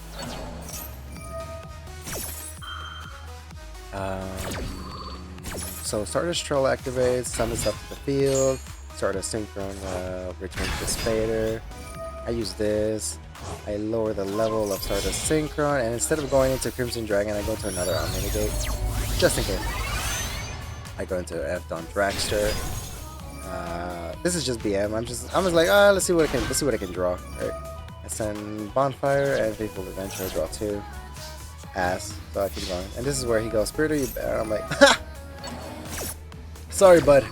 So Stardust Troll activates, summons up to the field, Stardust Synchron returns the Spader. I use this, I lower the level of Stardust Synchron, and instead of going into Crimson Dragon, I go to another Omnigate, just in case. I go into F-Dawn Dragster. This is just BM. I'm just like, let's see what I can draw. Right? I send Bonfire and Faithful Adventure. I draw 2. Ass. So I keep going. And this is where he goes, Spirit of you. I'm like, ha! Sorry, bud.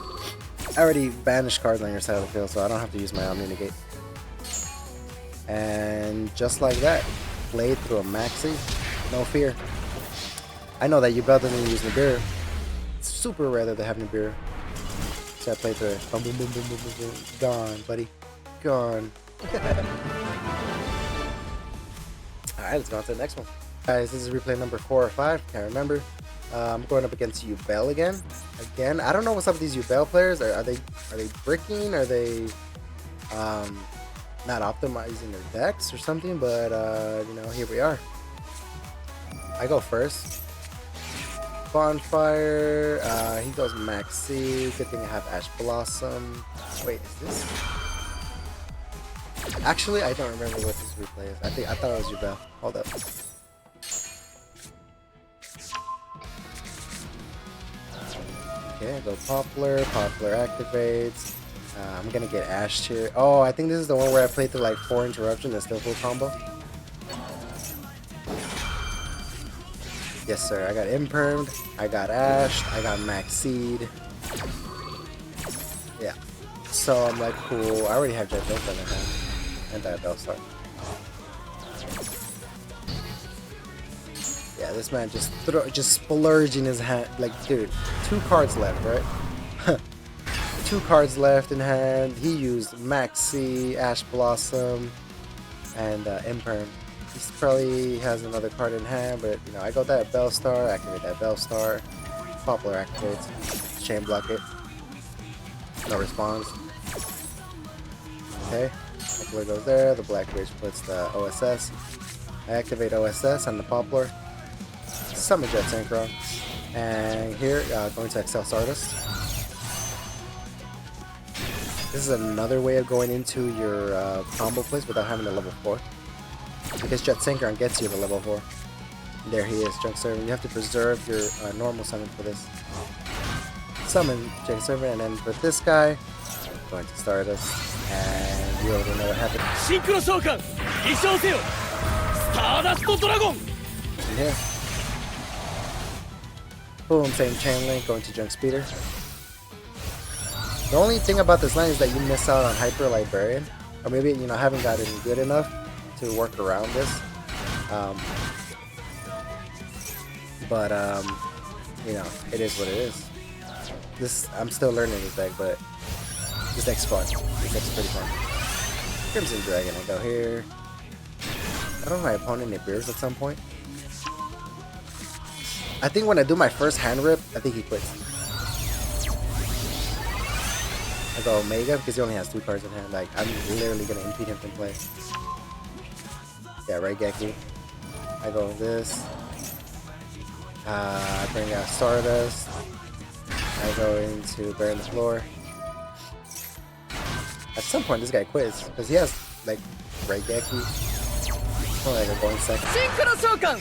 I already banished cards on your side of the field, so I don't have to use my Omni Negate. And just like that, played through a Maxi. No fear. I know that Yubel doesn't use Nibiru. It's super rare that they have Nibiru. So I played through it. Boom, boom, boom, boom, boom, boom, boom. Gone, buddy. Gone. Alright, let's go on to the next one. Guys, this is replay number 4 or 5. Can't remember. I'm going up against Yubel again. I don't know what's up with these Yubel players. Are they bricking? Are they not optimizing their decks or something? But here we are. I go first. Bonfire. He goes Maxi. Good thing I have Ash Blossom. Wait, is this? Actually, I don't remember what this replay is. I thought it was Yubel. Hold up. Okay, go Poplar. Poplar activates. I'm gonna get Ash here. Oh, I think this is the one where I played through like 4 interruptions and still full combo. Yes, sir. I got Impermed. I got Ash. I got Max Seed. Yeah. So I'm like, cool. I already have Jet Joker in my hand. And that Bellstar. Yeah, this man just splurging his hand. Like, dude, 2 cards left, right? 2 cards left in hand. He used Maxi, Ash Blossom, and Imperm. He probably has another card in hand, but I got that Bellstar. Activate that Bellstar. Poplar activates. Chain block it. No response. Okay. Poplar goes there. The Black Bridge puts the OSS. I activate OSS on the Poplar. Summon Jet Synchron. And here, going to Excel Stardust. This is another way of going into your combo plays without having a level 4. Because Jet Synchron gets you to level 4. There he is, Junk Servant. You have to preserve your normal summon for this. Summon Junk Servant, and then for this guy, going to Stardust. And you already know what happened. Synchron Shoutout! Stardust Dragon! Yeah. Boom, same chain link, going to Junk Speeder. The only thing about this line is that you miss out on Hyper Librarian. Or maybe, haven't gotten good enough to work around this. But it is what it is. I'm still learning this deck, but this deck's fun. This deck's pretty fun. Crimson Dragon, I go here. I don't know if my opponent Nibiru's at some point. I think when I do my first hand rip, I think he quits. I go Omega because he only has 2 cards in hand. Like, I'm literally gonna impede him from play. Yeah, right, Geki. I go with this. I bring out Stardust. I go into Burn the Floor. At some point, this guy quits because he has like right Geki. Oh, like a going second. Synchron Shoutout!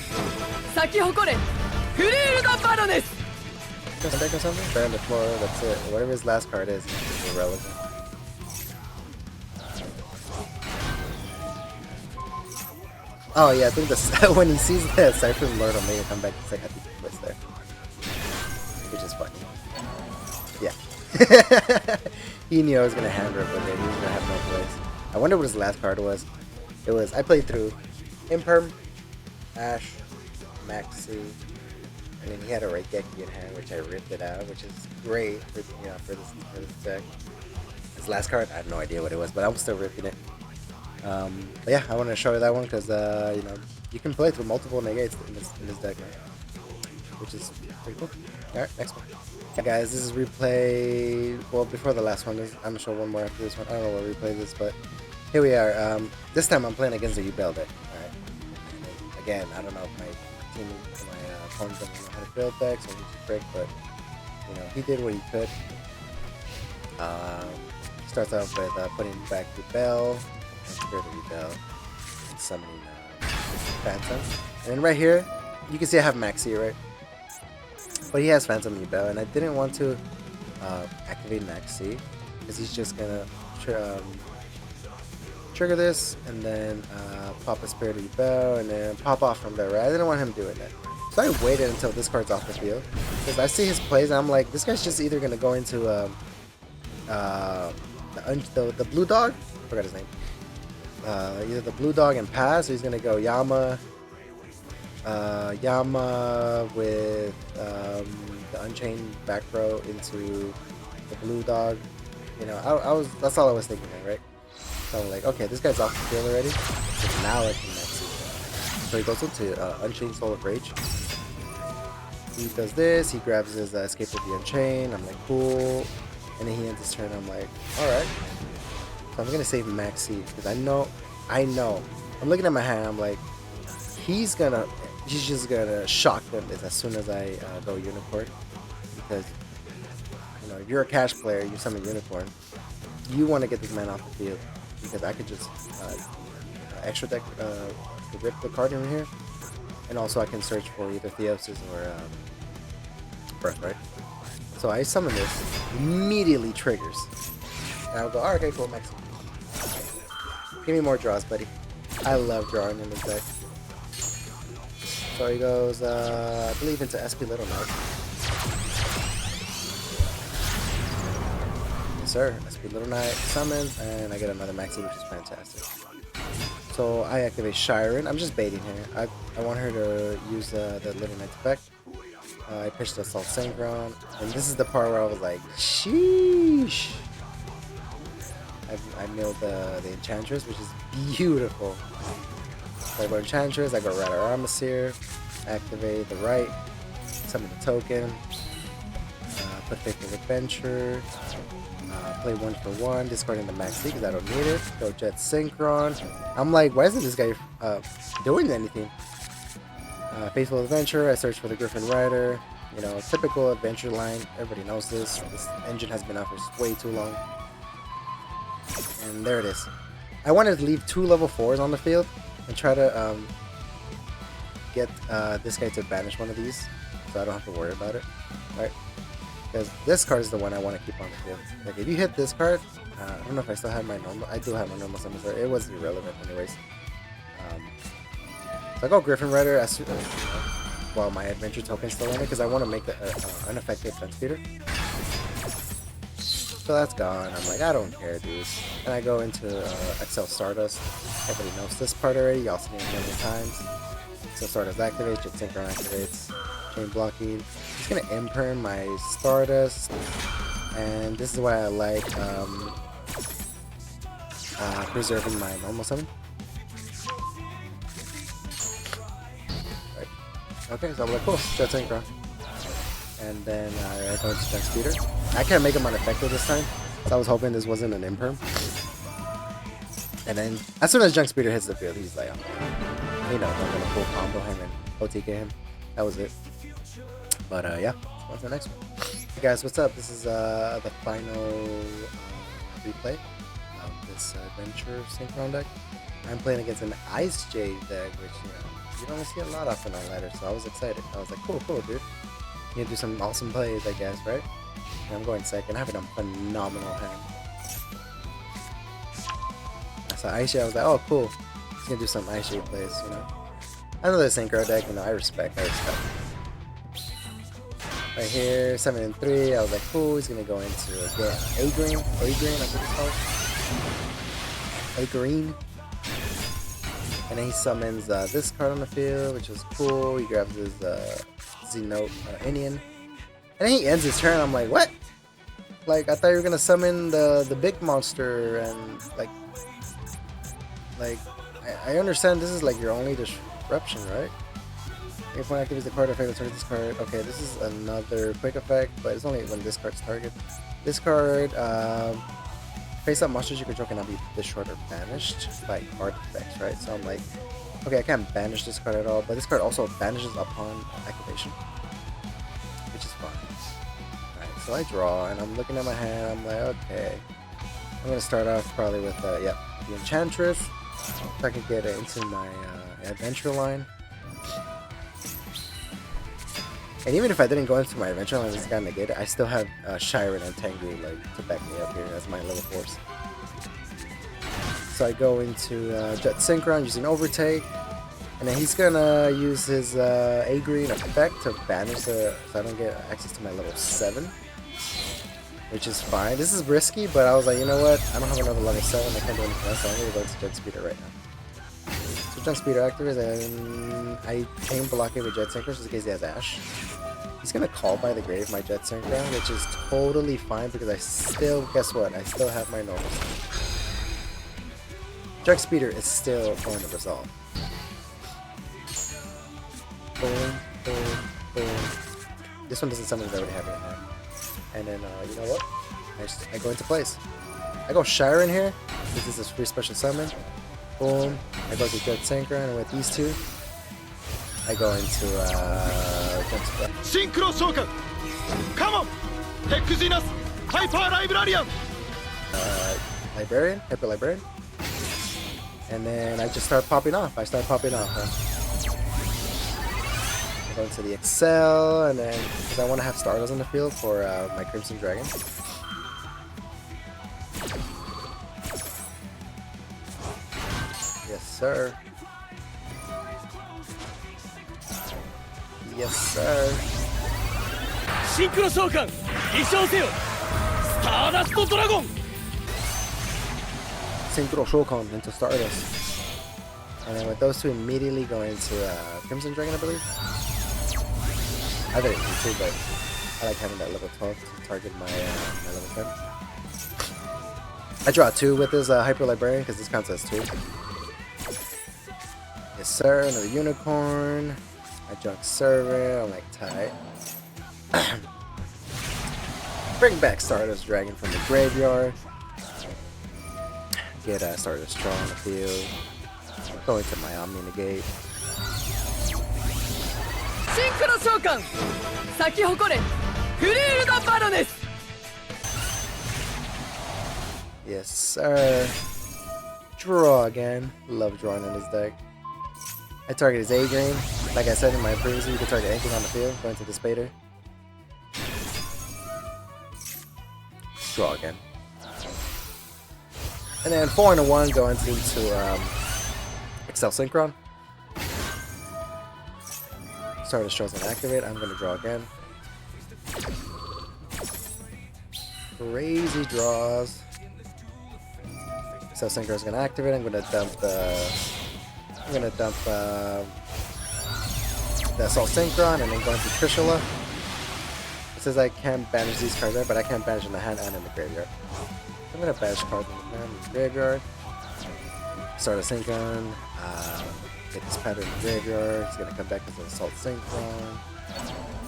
Sakihokore! Furilda Baroness! Just deck or something? Burn the Floor. That's it. Whatever his last card is irrelevant. Oh yeah, I think when he sees the Cypher Lord Omega come back, he's like, I think he quits there. Which is funny. Yeah. He knew I was gonna hand rip with it. He was gonna have no place. I wonder what his last card was. It was I played through Imperm, Ash, Maxi, and then he had a Raigeki in hand, which I ripped it out, which is great for for this deck. His last card, I have no idea what it was, but I'm still ripping it. But yeah, I wanted to show you that one because you can play through multiple negates in this deck, man, which is pretty cool. All right, next one. Hey guys, this is replay. Well, before the last one, I'm gonna show one more after this one. I don't know what replay this, but here we are. This time I'm playing against the Ubel deck. All right. And again, I don't know if my opponent doesn't know how to build decks or he's a prick, but he did what he could. Starts off with putting back Ubel, Spirit of Ubel, and summoning Phantom. And then right here, you can see I have Maxi, right? But he has Phantom Ubel, and I didn't want to activate Maxi because he's just gonna trigger this and then pop a Spirit of Ubel and then pop off from there, right? I didn't want him doing that. So I waited until this card's off the field because I see his plays and I'm like, this guy's just either gonna go into the blue dog, I forgot his name. Either the blue dog and pass, or he's gonna go Yama with the Unchained back row into the blue dog. That's all I was thinking, right? So I'm like, okay, this guy's off the field already. So now I can maxi. So he goes into Unchained Soul of Rage. He does this. He grabs his Escape with the Unchained. I'm like, cool. And then he ends his turn. I'm like, all right. So I'm gonna save Maxi because I know. I'm looking at my hand. I'm like, he's just gonna shock them as soon as I go Unicorn, because if you're a cash player, you summon Unicorn, you want to get this man off the field because I could just extra deck to rip the card in here, and also I can search for either Theosis or Birthright. So I summon this, immediately triggers, and I'll go, alright, okay, cool, Maxi. Give me more draws, buddy. I love drawing in this deck. So he goes, I believe, into SP Little Knight. Yes, sir. SP Little Knight summons, and I get another Maxi, which is fantastic. So I activate Shiren. I'm just baiting her. I want her to use the Little Knight's effect. I pitched Assault Synchron, and this is the part where I was like, sheesh. I milled the Enchantress, which is beautiful. So I go Enchantress, I go Radar Armaseer, activate the right, summon the token, put Faithful Adventure, play 1-for-1, discarding the Maxi because I don't need it, go Jet Synchron. I'm like, why isn't this guy doing anything? Faithful Adventure, I search for the Griffin Rider, typical adventure line, everybody knows this. This engine has been out for way too long. And there it is. I wanted to leave 2 level 4s on the field and try to get this guy to banish one of these so I don't have to worry about it, right? Because this card is the one I want to keep on the field. Like, if you hit this card, I don't know if I still have my normal. I do have my normal summons. It was irrelevant anyways. So I go Griffin Rider as soon as, while my adventure token's still in it because I want to make the unaffected fence feeder. So that's gone. I'm like, I don't care, dude. And I go into Excel Stardust. Everybody knows this part already. Y'all seen it a million times. So Stardust activates, Jet Synchron activates, chain blocking. Just gonna imperm my Stardust. And this is why I like preserving my normal summon. Right. Okay, so I'm like, cool, Jet Synchron. And then I go into Junk Speeder. I can't make him unaffected this time, so I was hoping this wasn't an imperm. And then, as soon as Junk Speeder hits the field, he's like, I'm gonna full combo him and OTK him. That was it. But yeah, on to the next one. Hey guys, what's up? This is the final replay of this Adventure Synchron deck. I'm playing against an Ice Jade deck, which you don't see a lot often on ladder, so I was excited. I was like, cool, dude. You do some awesome plays, I guess, right? And I'm going second. I'm having a phenomenal hand. I saw Ice Shade, I was like, oh, cool. He's gonna do some Ice Shade plays, Another Synchro deck, I respect. Right here, 7 and 3. I was like, cool. He's gonna go into A green, I think it's called. A green. And then he summons this card on the field, which is cool. He grabs his Z-Note Indian. And then he ends his turn. I'm like, what? Like, I thought you were gonna summon the big monster, and like I understand this is like your only disruption, right? If one activates the card effect, target this card. Okay, this is another quick effect, but it's only when this card's target. This card, face up monsters you control cannot be destroyed or banished by card effects, right? So I'm like, okay, I can't banish this card at all, but this card also banishes upon activation, which is fine. Alright, so I draw, and I'm looking at my hand. I'm like, okay, I'm gonna start off probably with the Enchantress, if I could get it into my adventure line. And even if I didn't go into my adventure line, this got negated, I still have Shiren and Tengu like to back me up here as my level force. So I go into Jet Synchron using Overtake, and then he's gonna use his A green effect to banish so I don't get access to my level 7, which is fine. This is risky, but I was like, you know what? I don't have another level 7. I can't do anything else, so I'm gonna go to Jet Speeder right now. So Jet Speeder activates, and I chain block it with Jet Synchron just in case he has Ash. He's gonna call by the grave my Jet Synchron, which is totally fine because I still, guess what? I still have my normal stuff. Jet Speeder is still going to resolve. Boom, boom, boom. This one doesn't summon, I already have it in hand. And then, you know what? I go into place. I go Shiren here. This is a free special summon. Boom. I go to Jet Synchron, and with these two, I go into Synchro Shoutout! Come on! Tik Tok! Hyper Librarian! Librarian, Hyper Librarian. And then I just start popping off. Huh? I go into the Excel, and then because I want to have Stardust on the field for my Crimson Dragon. Yes, sir. Yes, sir. Synchro Shoutout! 立証せよ! Stardust Dragon! Synchro Shoutout into Stardust. And then with those two immediately go into Crimson Dragon, I believe. I bet it need to, but I like having that level 12 to target my, my level 10. I draw 2 with this Hyper Librarian because this counts as 2. Yes, sir. Another Unicorn. I junk Servant. I'm like, tight. Bring back Stardust Dragon from the graveyard. Get Stardust Troll on the field. Go into my Omni Negate. シンクロ召喚咲き誇れフリールダバロネス Yes, sir. Draw again. Love drawing in this deck. I target his A green. Like I said in my preview, you can target anything on the field. Go into the Spader. Draw again. And then 4 and a 1 go into Excel Synchron. Stardust Show's gonna activate. I'm gonna draw again. Crazy draws. Excel Synchron's gonna activate. I'm gonna dump the Assault Synchron and then go into Trishula. It says I can banish these cards, right? But I can't banish in the hand and in the graveyard. I'm gonna banish cards in the hand and the graveyard. Start a Synchron. Get this pattern in the graveyard. It's gonna come back as an Assault Synchron.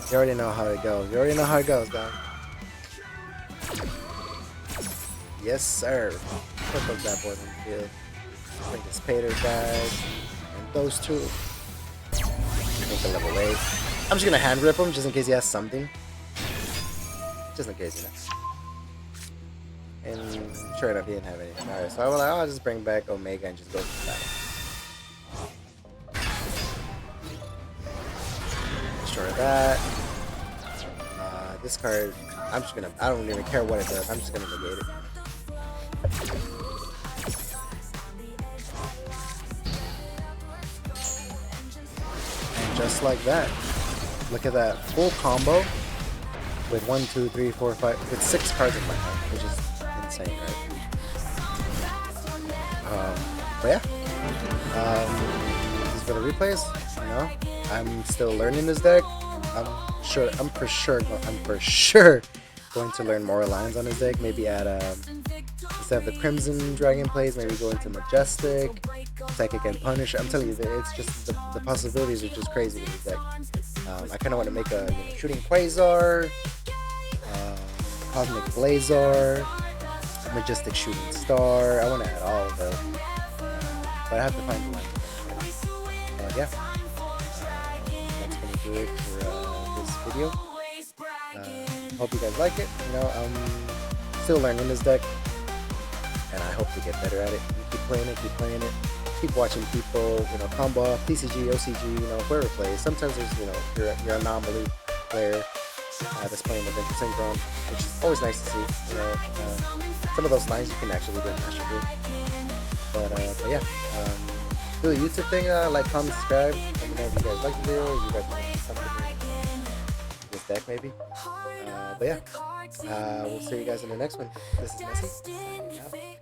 You already know how it goes. Dog. Yes, sir. Put those bad boys on the field. Bring this Pater guys. And those two. Make a level 8. I'm just gonna hand rip him just in case he has something. Just in case, you know. And sure enough, he didn't have anything. Alright, so I was like, I'll just bring back Omega and just go for battle. Destroy that. This card, I don't even care what it does. I'm just gonna negate it. And just like that, look at that full combo with 1, 2, 3, 4, 5, with 6 cards in my hand, which is insane, right? But yeah. This is for the replays. You know, I'm still learning this deck. I'm for sure going to learn more lines on this deck. Maybe add instead of the Crimson Dragon plays, maybe go into Majestic, Psychic, and Punish. I'm telling you, it's just the possibilities are just crazy with this deck. I kind of want to make a Shooting Quasar, Cosmic Blazar, Majestic Shooting Star. I want to add all of them, but I have to find the line. Yeah, that's gonna do it for this video. Hope you guys like it. You know, I'm still learning this deck, and I hope to get better at it. Keep playing it, keep watching people, combo off, TCG, OCG, whoever plays. Sometimes there's, your anomaly player that's playing the Adventure Synchron, which is always nice to see. Some of those lines you can actually do master group. But yeah, do the YouTube thing, like, comment, subscribe. Let me know if you guys like the video, or you guys want to see something in this deck maybe. But yeah, we'll see you guys in the next one. This is Messi.